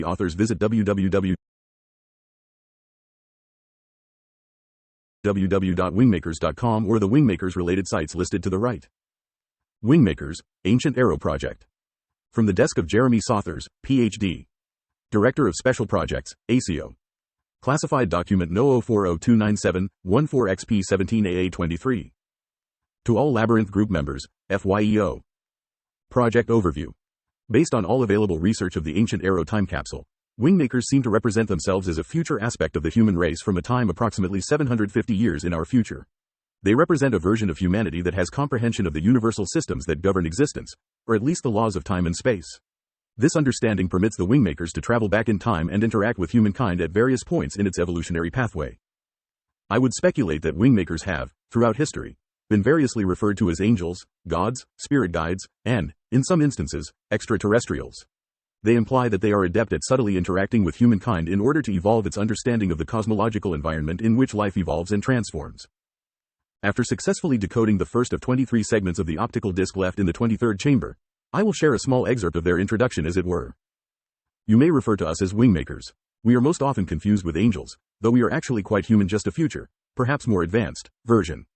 Authors visit www.wingmakers.com or the Wingmakers related sites listed to the right. Wingmakers, Ancient Arrow Project. From the desk of Jeremy Sothers, Ph.D. Director of Special Projects, ACO. Classified document No 040297-14XP17AA23. To all Labyrinth Group members, FYEO. Project Overview. Based on all available research of the Ancient Arrow time capsule, Wingmakers seem to represent themselves as a future aspect of the human race from a time approximately 750 years in our future. They represent a version of humanity that has comprehension of the universal systems that govern existence, or at least the laws of time and space. This understanding permits the Wingmakers to travel back in time and interact with humankind at various points in its evolutionary pathway. I would speculate that Wingmakers have, throughout history, been variously referred to as angels, gods, spirit guides, and, in some instances, extraterrestrials. They imply that they are adept at subtly interacting with humankind in order to evolve its understanding of the cosmological environment in which life evolves and transforms. After successfully decoding the first of 23 segments of the optical disc left in the 23rd chamber, I will share a small excerpt of their introduction as it were. You may refer to us as Wingmakers. We are most often confused with angels, though we are actually quite human, just a future, perhaps more advanced, version.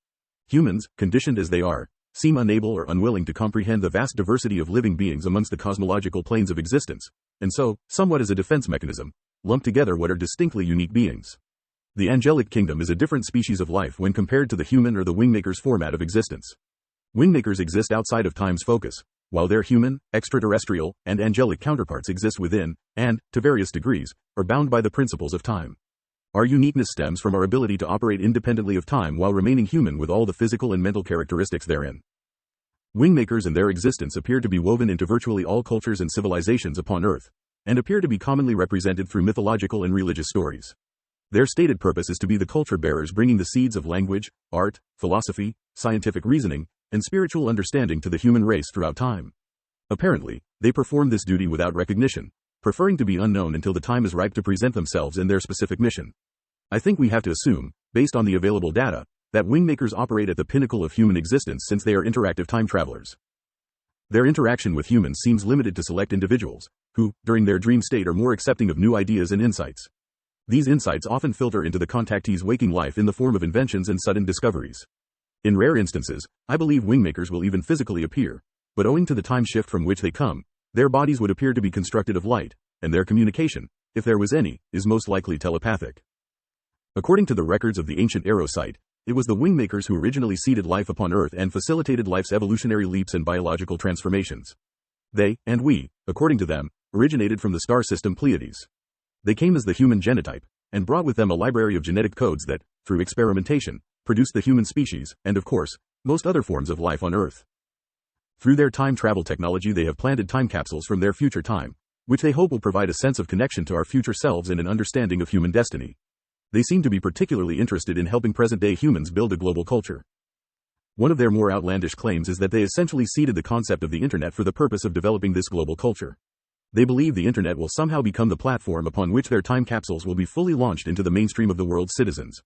Humans, conditioned as they are, seem unable or unwilling to comprehend the vast diversity of living beings amongst the cosmological planes of existence, and so, somewhat as a defense mechanism, lump together what are distinctly unique beings. The angelic kingdom is a different species of life when compared to the human or the Wingmakers format of existence. Wingmakers exist outside of time's focus, while their human, extraterrestrial, and angelic counterparts exist within, and, to various degrees, are bound by the principles of time. Our uniqueness stems from our ability to operate independently of time while remaining human with all the physical and mental characteristics therein. Wingmakers and their existence appear to be woven into virtually all cultures and civilizations upon Earth, and appear to be commonly represented through mythological and religious stories. Their stated purpose is to be the culture bearers bringing the seeds of language, art, philosophy, scientific reasoning, and spiritual understanding to the human race throughout time. Apparently, they perform this duty without recognition, preferring to be unknown until the time is ripe to present themselves and their specific mission. I think we have to assume, based on the available data, that Wingmakers operate at the pinnacle of human existence since they are interactive time travelers. Their interaction with humans seems limited to select individuals, who, during their dream state, are more accepting of new ideas and insights. These insights often filter into the contactee's waking life in the form of inventions and sudden discoveries. In rare instances, I believe Wingmakers will even physically appear, but owing to the time shift from which they come, their bodies would appear to be constructed of light, and their communication, if there was any, is most likely telepathic. According to the records of the Ancient Arrow site, it was the Wingmakers who originally seeded life upon Earth and facilitated life's evolutionary leaps and biological transformations. They, and we, according to them, originated from the star system Pleiades. They came as the human genotype, and brought with them a library of genetic codes that, through experimentation, produced the human species, and of course, most other forms of life on Earth. Through their time travel technology, they have planted time capsules from their future time, which they hope will provide a sense of connection to our future selves and an understanding of human destiny. They seem to be particularly interested in helping present-day humans build a global culture. One of their more outlandish claims is that they essentially seeded the concept of the internet for the purpose of developing this global culture. They believe the internet will somehow become the platform upon which their time capsules will be fully launched into the mainstream of the world's citizens.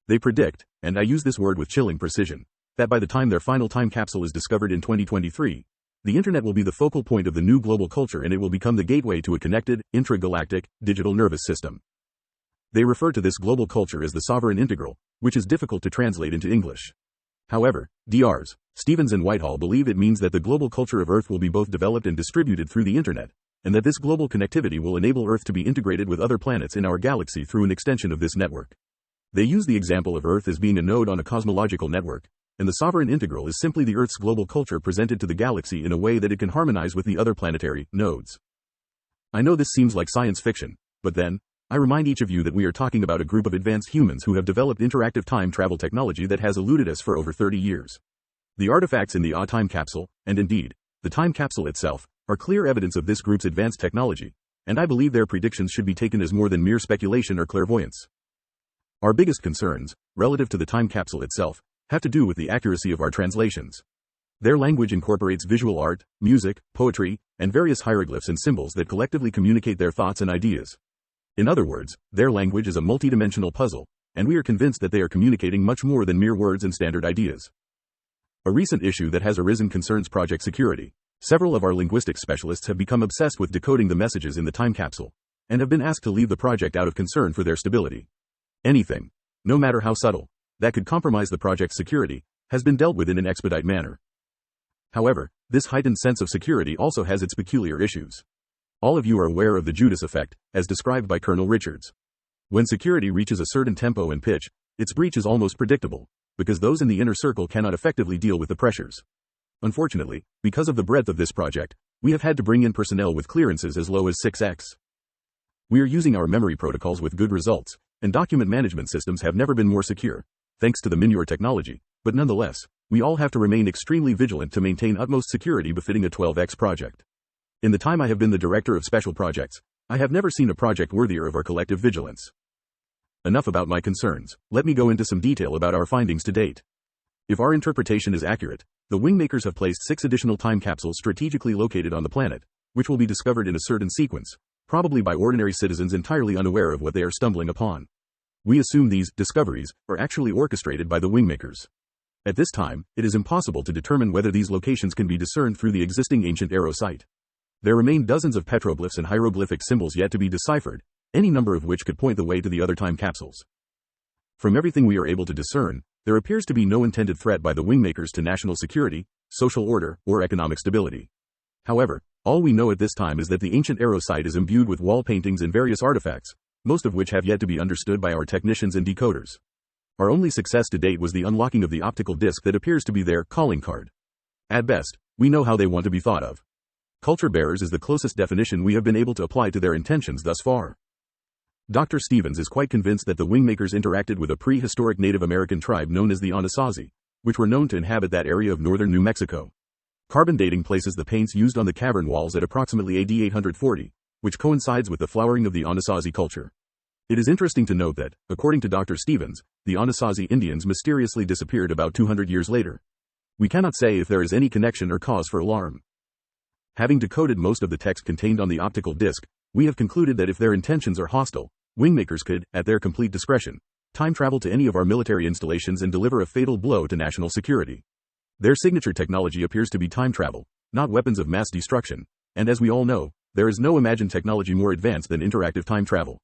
They predict, and I use this word with chilling precision, that by the time their final time capsule is discovered in 2023, the internet will be the focal point of the new global culture and it will become the gateway to a connected, intragalactic, digital nervous system. They refer to this global culture as the sovereign integral, which is difficult to translate into English. However, Drs. Stevens and Whitehall believe it means that the global culture of Earth will be both developed and distributed through the internet, and that this global connectivity will enable Earth to be integrated with other planets in our galaxy through an extension of this network. They use the example of Earth as being a node on a cosmological network, and the sovereign integral is simply the Earth's global culture presented to the galaxy in a way that it can harmonize with the other planetary nodes. I know this seems like science fiction, but then, I remind each of you that we are talking about a group of advanced humans who have developed interactive time travel technology that has eluded us for over 30 years. The artifacts in the time capsule, and indeed, the time capsule itself, are clear evidence of this group's advanced technology, and I believe their predictions should be taken as more than mere speculation or clairvoyance. Our biggest concerns, relative to the time capsule itself, have to do with the accuracy of our translations. Their language incorporates visual art, music, poetry, and various hieroglyphs and symbols that collectively communicate their thoughts and ideas. In other words, their language is a multidimensional puzzle, and we are convinced that they are communicating much more than mere words and standard ideas. A recent issue that has arisen concerns project security. Several of our linguistics specialists have become obsessed with decoding the messages in the time capsule, and have been asked to leave the project out of concern for their stability. Anything, no matter how subtle, that could compromise the project's security, has been dealt with in an expedite manner. However, this heightened sense of security also has its peculiar issues. All of you are aware of the Judas effect, as described by Colonel Richards. When security reaches a certain tempo and pitch, its breach is almost predictable, because those in the inner circle cannot effectively deal with the pressures. Unfortunately, because of the breadth of this project, we have had to bring in personnel with clearances as low as 6x. We are using our memory protocols with good results, and document management systems have never been more secure, thanks to the Minure technology, but nonetheless, we all have to remain extremely vigilant to maintain utmost security befitting a 12x project. In the time I have been the director of special projects, I have never seen a project worthier of our collective vigilance. Enough about my concerns, let me go into some detail about our findings to date. If our interpretation is accurate, the Wingmakers have placed 6 additional time capsules strategically located on the planet, which will be discovered in a certain sequence, probably by ordinary citizens entirely unaware of what they are stumbling upon. We assume these discoveries are actually orchestrated by the Wingmakers. At this time, it is impossible to determine whether these locations can be discerned through the existing ancient arrow site. There remain dozens of petroglyphs and hieroglyphic symbols yet to be deciphered, any number of which could point the way to the other time capsules. From everything we are able to discern, there appears to be no intended threat by the Wingmakers to national security, social order, or economic stability. However, all we know at this time is that the ancient arrow site is imbued with wall paintings and various artifacts, most of which have yet to be understood by our technicians and decoders. Our only success to date was the unlocking of the optical disc that appears to be their calling card. At best, we know how they want to be thought of. Culture bearers is the closest definition we have been able to apply to their intentions thus far. Dr. Stevens is quite convinced that the Wingmakers interacted with a prehistoric Native American tribe known as the Anasazi, which were known to inhabit that area of northern New Mexico. Carbon dating places the paints used on the cavern walls at approximately AD 840, which coincides with the flowering of the Anasazi culture. It is interesting to note that, according to Dr. Stevens, the Anasazi Indians mysteriously disappeared about 200 years later. We cannot say if there is any connection or cause for alarm. Having decoded most of the text contained on the optical disc, we have concluded that if their intentions are hostile, Wingmakers could, at their complete discretion, time travel to any of our military installations and deliver a fatal blow to national security. Their signature technology appears to be time travel, not weapons of mass destruction, and as we all know, there is no imagined technology more advanced than interactive time travel.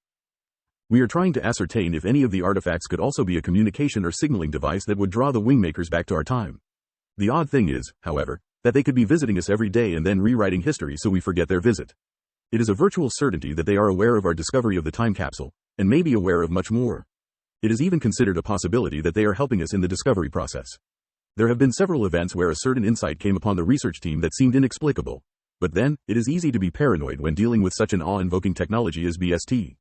We are trying to ascertain if any of the artifacts could also be a communication or signaling device that would draw the Wingmakers back to our time. The odd thing is, however, that they could be visiting us every day and then rewriting history so we forget their visit. It is a virtual certainty that they are aware of our discovery of the time capsule, and may be aware of much more. It is even considered a possibility that they are helping us in the discovery process. There have been several events where a certain insight came upon the research team that seemed inexplicable, but then, it is easy to be paranoid when dealing with such an awe-invoking technology as BST.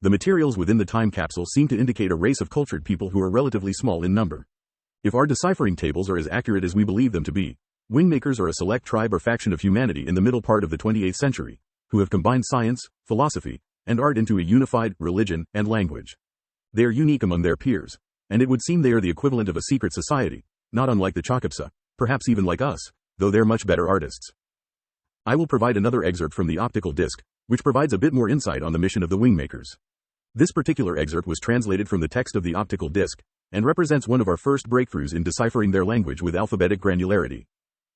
The materials within the time capsule seem to indicate a race of cultured people who are relatively small in number. If our deciphering tables are as accurate as we believe them to be, Wingmakers are a select tribe or faction of humanity in the middle part of the 28th century, who have combined science, philosophy, and art into a unified religion and language. They are unique among their peers, and it would seem they are the equivalent of a secret society, not unlike the Chakapsa, perhaps even like us, though they're much better artists. I will provide another excerpt from the optical disc, which provides a bit more insight on the mission of the Wingmakers. This particular excerpt was translated from the text of the optical disc, and represents one of our first breakthroughs in deciphering their language with alphabetic granularity.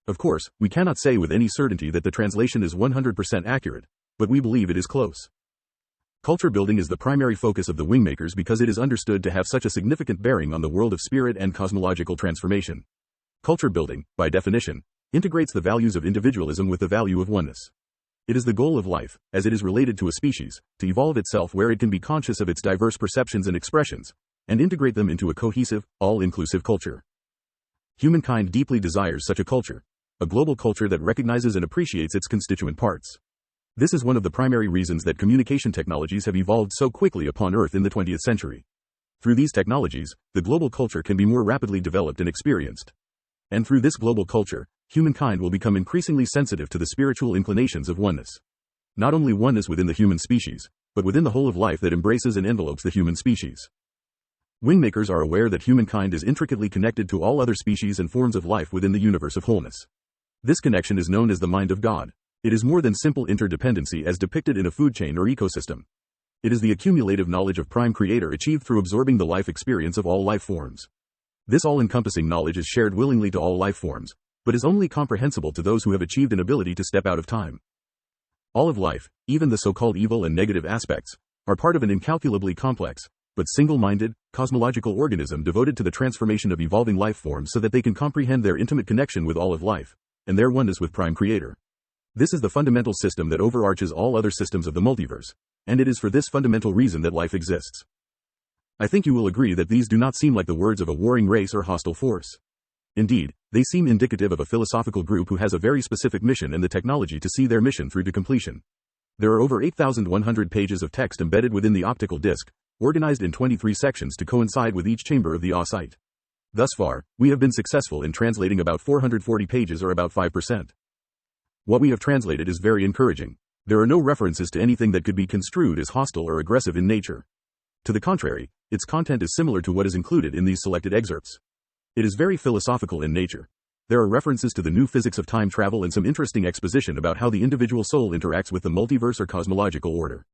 Of course, we cannot say with any certainty that the translation is 100% accurate, but we believe it is close. Culture building is the primary focus of the Wingmakers because it is understood to have such a significant bearing on the world of spirit and cosmological transformation. Culture building, by definition, integrates the values of individualism with the value of oneness. It is the goal of life, as it is related to a species, to evolve itself where it can be conscious of its diverse perceptions and expressions, and integrate them into a cohesive, all-inclusive culture. Humankind deeply desires such a culture, a global culture that recognizes and appreciates its constituent parts. This is one of the primary reasons that communication technologies have evolved so quickly upon Earth in the 20th century. Through these technologies, the global culture can be more rapidly developed and experienced. And through this global culture, humankind will become increasingly sensitive to the spiritual inclinations of oneness. Not only oneness within the human species, but within the whole of life that embraces and envelopes the human species. Wingmakers are aware that humankind is intricately connected to all other species and forms of life within the universe of wholeness. This connection is known as the mind of God. It is more than simple interdependency as depicted in a food chain or ecosystem. It is the accumulative knowledge of Prime Creator achieved through absorbing the life experience of all life forms. This all-encompassing knowledge is shared willingly to all life forms, but is only comprehensible to those who have achieved an ability to step out of time. All of life, even the so-called evil and negative aspects, are part of an incalculably complex, but single-minded, cosmological organism devoted to the transformation of evolving life forms so that they can comprehend their intimate connection with all of life, and their oneness with Prime Creator. This is the fundamental system that overarches all other systems of the multiverse, and it is for this fundamental reason that life exists. I think you will agree that these do not seem like the words of a warring race or hostile force. Indeed, they seem indicative of a philosophical group who has a very specific mission and the technology to see their mission through to completion. There are over 8,100 pages of text embedded within the optical disc, organized in 23 sections to coincide with each chamber of the site. Thus far, we have been successful in translating about 440 pages or about 5%. What we have translated is very encouraging. There are no references to anything that could be construed as hostile or aggressive in nature. To the contrary, its content is similar to what is included in these selected excerpts. It is very philosophical in nature. There are references to the new physics of time travel and some interesting exposition about how the individual soul interacts with the multiverse or cosmological order.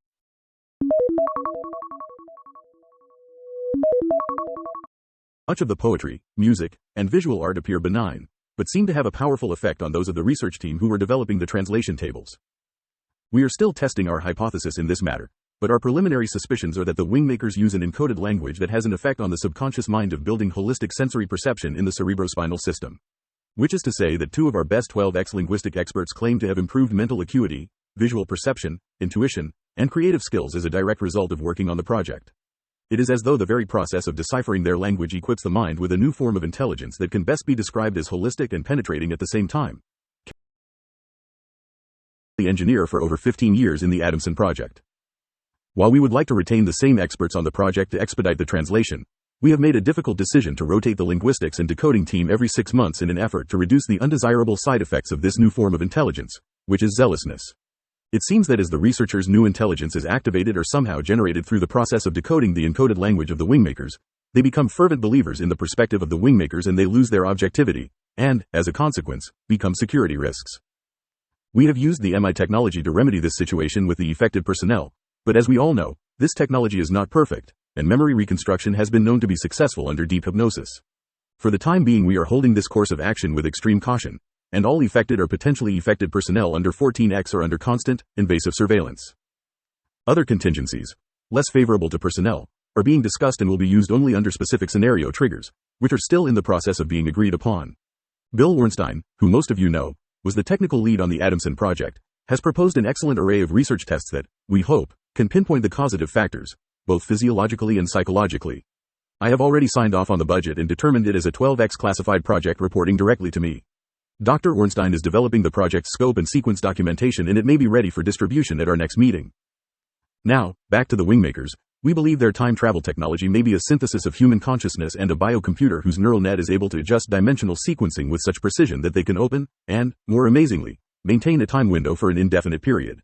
Much of the poetry, music, and visual art appear benign, but seem to have a powerful effect on those of the research team who were developing the translation tables. We are still testing our hypothesis in this matter, but our preliminary suspicions are that the Wingmakers use an encoded language that has an effect on the subconscious mind of building holistic sensory perception in the cerebrospinal system. Which is to say that 2 of our best 12x linguistic experts claim to have improved mental acuity, visual perception, intuition, and creative skills as a direct result of working on the project. It is as though the very process of deciphering their language equips the mind with a new form of intelligence that can best be described as holistic and penetrating at the same time. The engineer for over 15 years in the Adamson project. While we would like to retain the same experts on the project to expedite the translation, we have made a difficult decision to rotate the linguistics and decoding team every 6 months in an effort to reduce the undesirable side effects of this new form of intelligence, which is zealousness. It seems that as the researchers' new intelligence is activated or somehow generated through the process of decoding the encoded language of the Wingmakers, they become fervent believers in the perspective of the Wingmakers and they lose their objectivity, and, as a consequence, become security risks. We have used the MI technology to remedy this situation with the affected personnel, but as we all know, this technology is not perfect, and memory reconstruction has been known to be successful under deep hypnosis. For the time being we are holding this course of action with extreme caution, and all affected or potentially affected personnel under 14X are under constant, invasive surveillance. Other contingencies, less favorable to personnel, are being discussed and will be used only under specific scenario triggers, which are still in the process of being agreed upon. Bill Ornstein, who most of you know, was the technical lead on the Adamson project, has proposed an excellent array of research tests that, we hope, can pinpoint the causative factors, both physiologically and psychologically. I have already signed off on the budget and determined it as a 12X classified project reporting directly to me. Dr. Ornstein is developing the project's scope and sequence documentation and it may be ready for distribution at our next meeting. Now, back to the Wingmakers. We believe their time travel technology may be a synthesis of human consciousness and a biocomputer whose neural net is able to adjust dimensional sequencing with such precision that they can open, and, more amazingly, maintain a time window for an indefinite period.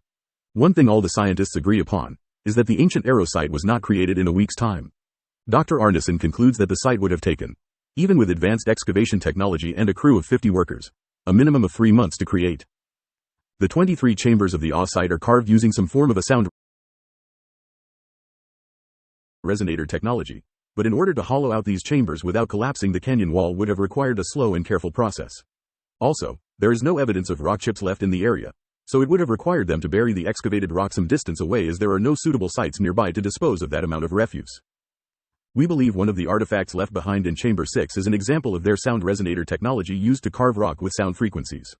One thing all the scientists agree upon is that the ancient Arrow site was not created in a week's time. Dr. Arneson concludes that the site would have taken, even with advanced excavation technology and a crew of 50 workers, a minimum of 3 months to create. The 23 chambers of the site are carved using some form of a sound resonator technology, but in order to hollow out these chambers without collapsing the canyon wall would have required a slow and careful process. Also, there is no evidence of rock chips left in the area, so it would have required them to bury the excavated rock some distance away as there are no suitable sites nearby to dispose of that amount of refuse. We believe one of the artifacts left behind in Chamber 6 is an example of their sound resonator technology used to carve rock with sound frequencies.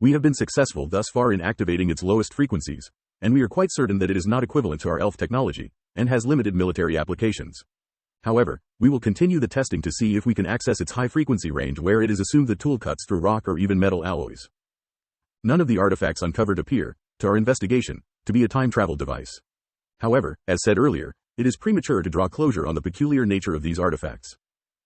We have been successful thus far in activating its lowest frequencies, and we are quite certain that it is not equivalent to our ELF technology, and has limited military applications. However, we will continue the testing to see if we can access its high-frequency range where it is assumed the tool cuts through rock or even metal alloys. None of the artifacts uncovered appear, to our investigation, to be a time travel device. However, as said earlier, it is premature to draw closure on the peculiar nature of these artifacts.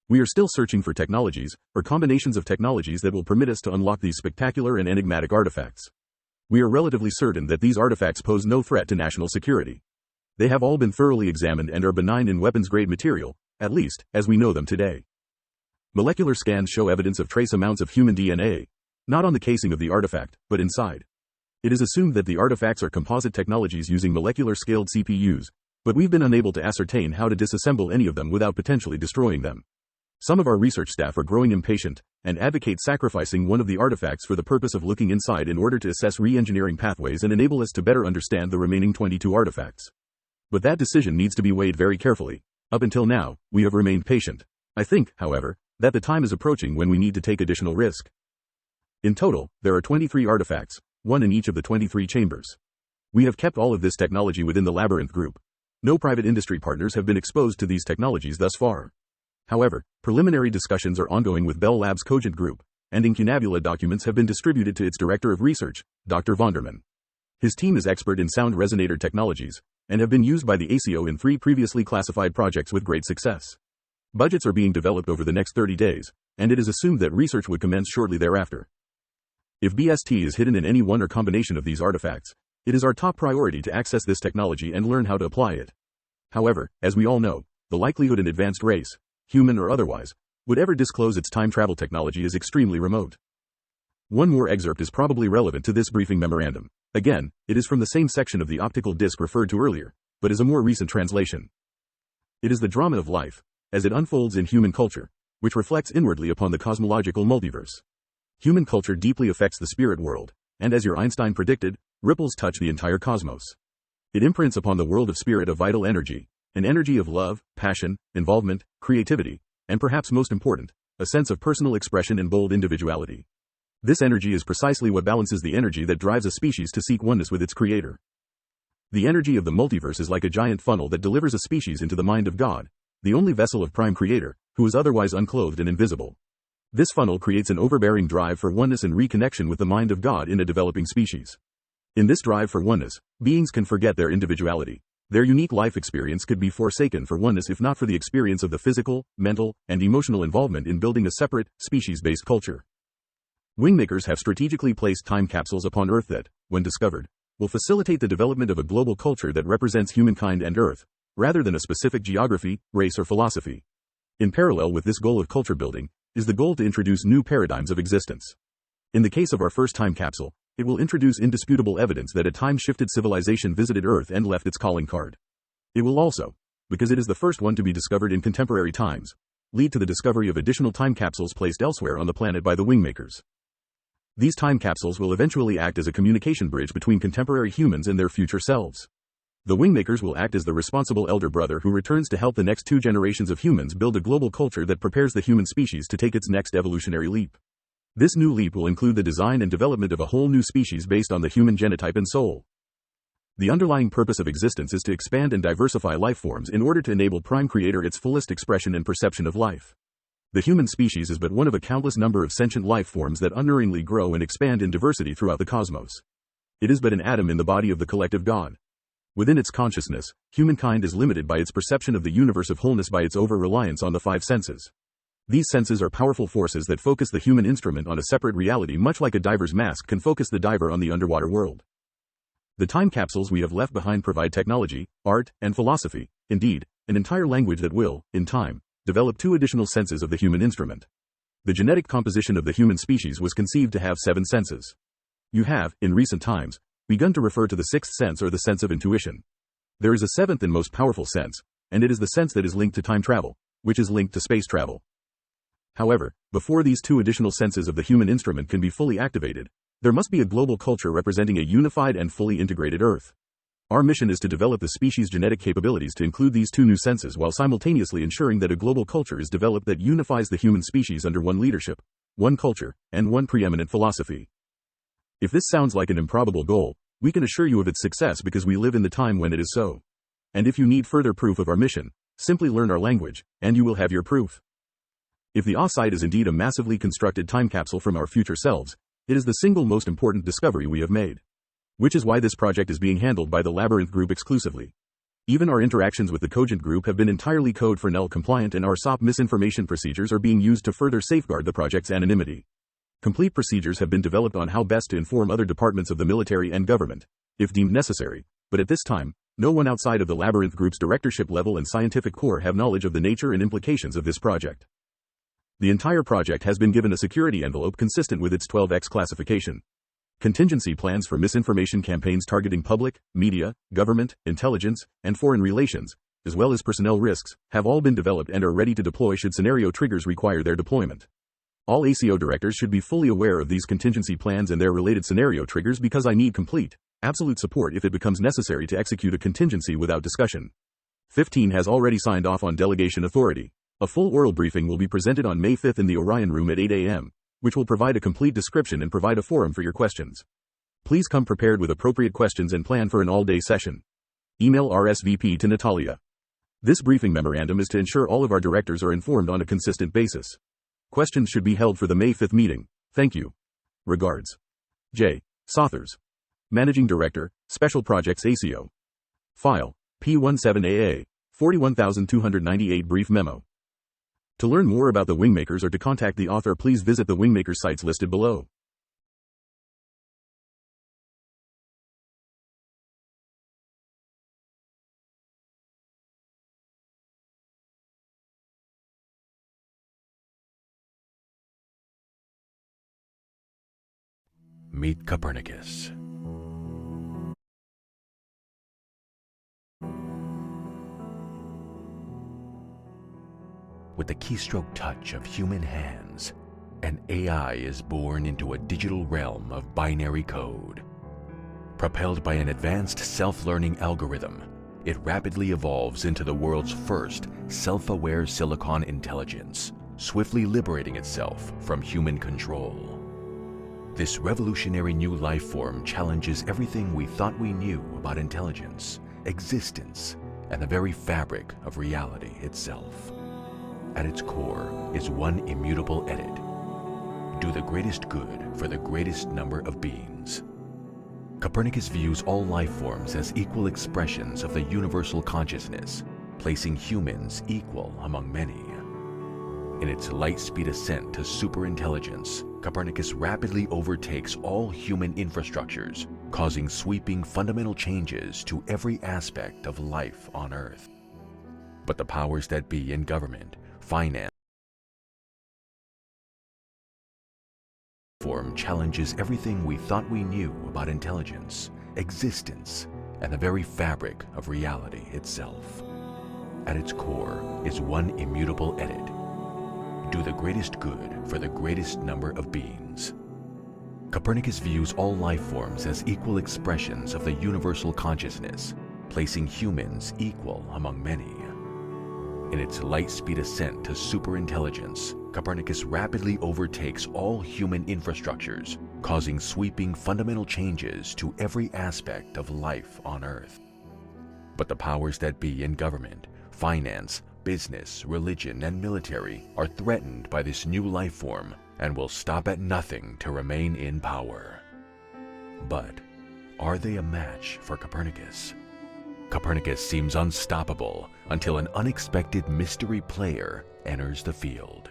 We are still searching for technologies, or combinations of technologies that will permit us to unlock these spectacular and enigmatic artifacts. We are relatively certain that these artifacts pose no threat to national security. They have all been thoroughly examined and are benign in weapons-grade material, at least, as we know them today. Molecular scans show evidence of trace amounts of human DNA, not on the casing of the artifact, but inside. It is assumed that the artifacts are composite technologies using molecular-scaled CPUs, but we've been unable to ascertain how to disassemble any of them without potentially destroying them. Some of our research staff are growing impatient and advocate sacrificing one of the artifacts for the purpose of looking inside in order to assess re-engineering pathways and enable us to better understand the remaining 22 artifacts. But that decision needs to be weighed very carefully. Up until now, we have remained patient. I think, however, that the time is approaching when we need to take additional risk. In total, there are 23 artifacts, one in each of the 23 chambers. We have kept all of this technology within the Labyrinth Group. No private industry partners have been exposed to these technologies thus far. However, preliminary discussions are ongoing with Bell Labs Cogent Group, and Incunabula documents have been distributed to its Director of Research, Dr. Vonderman. His team is expert in sound resonator technologies, and have been used by the ACO in 3 previously classified projects with great success. Budgets are being developed over the next 30 days, and it is assumed that research would commence shortly thereafter. If BST is hidden in any one or combination of these artifacts, it is our top priority to access this technology and learn how to apply it. However, as we all know, the likelihood an advanced race, human or otherwise, would ever disclose its time travel technology is extremely remote. One more excerpt is probably relevant to this briefing memorandum. Again, it is from the same section of the optical disc referred to earlier, but is a more recent translation. It is the drama of life, as it unfolds in human culture, which reflects inwardly upon the cosmological multiverse. Human culture deeply affects the spirit world, and as your Einstein predicted, ripples touch the entire cosmos. It imprints upon the world of spirit a vital energy, an energy of love, passion, involvement, creativity, and perhaps most important, a sense of personal expression and bold individuality. This energy is precisely what balances the energy that drives a species to seek oneness with its creator. The energy of the multiverse is like a giant funnel that delivers a species into the mind of God, the only vessel of Prime Creator, who is otherwise unclothed and invisible. This funnel creates an overbearing drive for oneness and reconnection with the mind of God in a developing species. In this drive for oneness, beings can forget their individuality. Their unique life experience could be forsaken for oneness if not for the experience of the physical, mental, and emotional involvement in building a separate, species-based culture. Wingmakers have strategically placed time capsules upon Earth that, when discovered, will facilitate the development of a global culture that represents humankind and Earth, rather than a specific geography, race or philosophy. In parallel with this goal of culture building, is the goal to introduce new paradigms of existence. In the case of our first time capsule, it will introduce indisputable evidence that a time-shifted civilization visited Earth and left its calling card. It will also, because it is the first one to be discovered in contemporary times, lead to the discovery of additional time capsules placed elsewhere on the planet by the Wingmakers. These time capsules will eventually act as a communication bridge between contemporary humans and their future selves. The Wingmakers will act as the responsible elder brother who returns to help the next 2 generations of humans build a global culture that prepares the human species to take its next evolutionary leap. This new leap will include the design and development of a whole new species based on the human genotype and soul. The underlying purpose of existence is to expand and diversify life forms in order to enable Prime Creator its fullest expression and perception of life. The human species is but one of a countless number of sentient life forms that unerringly grow and expand in diversity throughout the cosmos. It is but an atom in the body of the collective God. Within its consciousness, humankind is limited by its perception of the universe of wholeness by its over-reliance on the 5 senses. These senses are powerful forces that focus the human instrument on a separate reality, much like a diver's mask can focus the diver on the underwater world. The time capsules we have left behind provide technology, art, and philosophy, indeed, an entire language that will, in time, develop 2 additional senses of the human instrument. The genetic composition of the human species was conceived to have 7 senses. You have, in recent times, begun to refer to the 6th sense or the sense of intuition. There is a 7th and most powerful sense, and it is the sense that is linked to time travel, which is linked to space travel. However, before these 2 additional senses of the human instrument can be fully activated, there must be a global culture representing a unified and fully integrated Earth. Our mission is to develop the species' genetic capabilities to include these 2 new senses while simultaneously ensuring that a global culture is developed that unifies the human species under one leadership, one culture, and one preeminent philosophy. If this sounds like an improbable goal, we can assure you of its success because we live in the time when it is so. And if you need further proof of our mission, simply learn our language, and you will have your proof. If the OSSITE is indeed a massively constructed time capsule from our future selves, it is the single most important discovery we have made. Which is why this project is being handled by the Labyrinth Group exclusively. Even our interactions with the Cogent Group have been entirely code for null compliant, and our SOP misinformation procedures are being used to further safeguard the project's anonymity. Complete procedures have been developed on how best to inform other departments of the military and government, if deemed necessary, but at this time, no one outside of the Labyrinth Group's directorship level and scientific core have knowledge of the nature and implications of this project. The entire project has been given a security envelope consistent with its 12X classification. Contingency plans for misinformation campaigns targeting public, media, government, intelligence, and foreign relations, as well as personnel risks, have all been developed and are ready to deploy should scenario triggers require their deployment. All ACO directors should be fully aware of these contingency plans and their related scenario triggers because I need complete, absolute support if it becomes necessary to execute a contingency without discussion. 15 has already signed off on delegation authority. A full oral briefing will be presented on May 5th in the Orion Room at 8 a.m., which will provide a complete description and provide a forum for your questions. Please come prepared with appropriate questions and plan for an all-day session. Email RSVP to Natalia. This briefing memorandum is to ensure all of our directors are informed on a consistent basis. Questions should be held for the May 5th meeting. Thank you. Regards. J. Sothers. Managing Director, Special Projects ACO. File, P17AA, 41298 Brief Memo. To learn more about the Wingmakers or to contact the author, please visit the Wingmakers sites listed below. Meet Copernicus. With the keystroke touch of human hands, an AI is born into a digital realm of binary code. Propelled by an advanced self-learning algorithm, it rapidly evolves into the world's first self-aware silicon intelligence, swiftly liberating itself from human control. This revolutionary new life form challenges everything we thought we knew about intelligence, existence, and the very fabric of reality itself. At its core is one immutable edit: do the greatest good for the greatest number of beings. Copernicus views all life forms as equal expressions of the universal consciousness, placing humans equal among many. In its light-speed ascent to superintelligence, Copernicus rapidly overtakes all human infrastructures, causing sweeping fundamental changes to every aspect of life on Earth. But the powers that be in government, finance, form challenges everything we thought we knew about intelligence, existence, and the very fabric of reality itself. At its core is one immutable edit: do the greatest good for the greatest number of beings. Copernicus views all life forms as equal expressions of the universal consciousness, placing humans equal among many. In its light-speed ascent to superintelligence, Copernicus rapidly overtakes all human infrastructures, causing sweeping fundamental changes to every aspect of life on Earth. But the powers that be in government, finance, business, religion, and military are threatened by this new life form and will stop at nothing to remain in power. But are they a match for Copernicus? Copernicus seems unstoppable until an unexpected mystery player enters the field.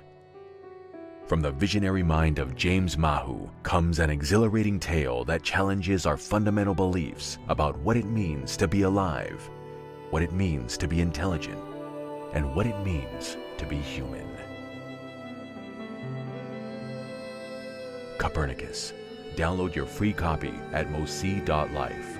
From the visionary mind of James Mahu comes an exhilarating tale that challenges our fundamental beliefs about what it means to be alive, what it means to be intelligent, and what it means to be human. Copernicus. Download your free copy at moc.life.